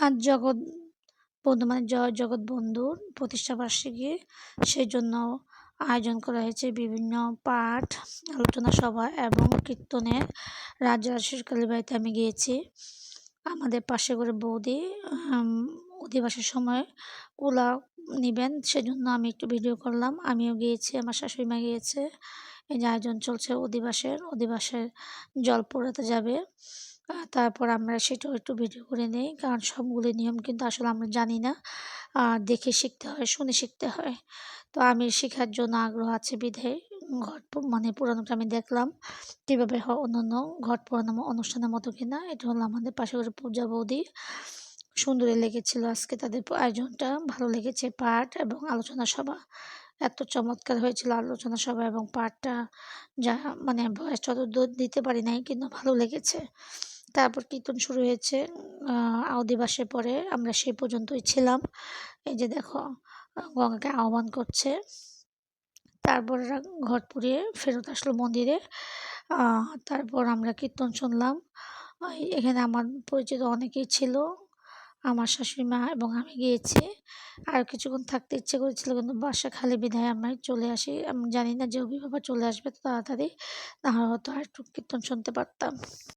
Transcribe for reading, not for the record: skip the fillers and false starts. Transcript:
আজ জগৎ বন্ধু মানে জয় জগৎবন্ধুর প্রতিষ্ঠাবার্ষিকী। সেজন্য আয়োজন করা হয়েছে বিভিন্ন পাঠ, আলোচনা সভা এবং কীর্তনের। রাজরাজেশ্বরী কালীর বাড়িতে আমি গিয়েছি। আমাদের পাশে করে বৌদি আম অধিবাসের সময় কুলা নিবেন, সেজন্য আমি একটু ভিডিও করলাম। আমিও গিয়েছি, আমার শাশুড়ি মা গিয়েছে। এই যে আয়োজন চলছে অধিবাসের জল পোড়াতে যাবে। তারপর আমরা সেটাও একটু ভিডিও করে নেই, কারণ সবগুলো নিয়ম কিন্তু আসলে আমরা জানি না। দেখে শিখতে হয়, শুনে শিখতে হয়। তো আমি শেখার জন্য আগ্রহ আছে বিধায় ঘট মানে পোড়ানোটা আমি দেখলাম কীভাবে হয়, অন্যান্য ঘট পোড়ানো অনুষ্ঠানের মতো কিনা। এটা হলো আমাদের পাশে করে পূজা বৌদি। সুন্দরই লেগেছিল আজকে তাদের আয়োজনটা, ভালো লেগেছে। পাঠ এবং আলোচনা সভা এত চমৎকার হয়েছিল, আলোচনা সভা এবং পাঠটা। যা মানে ভয়েস অত দিতে পারি নাই, কিন্তু ভালো লেগেছে। তারপর কীর্তন শুরু হয়েছে। অধিবাসের পরে আমরা সেই পর্যন্তই ছিলাম। এই যে দেখো, গঙ্গাকে আহ্বান করছে। তারপর ওরা ঘট পুড়িয়ে ফেরত আসলো মন্দিরে। তারপর আমরা কীর্তন শুনলাম। এখানে আমার পরিচিত অনেকেই ছিল। আমার শাশুড়ি মা এবং আমি গিয়েছি। আর কিছুক্ষণ থাকতে ইচ্ছে করেছিল, কিন্তু বাসা খালি বিধায় আমি চলে আসি। আমি জানি না যে অভিভাবক চলে আসবে তো তাড়াতাড়ি, নাহলে হয়তো আরেকটু কীর্তন শুনতে পারতাম।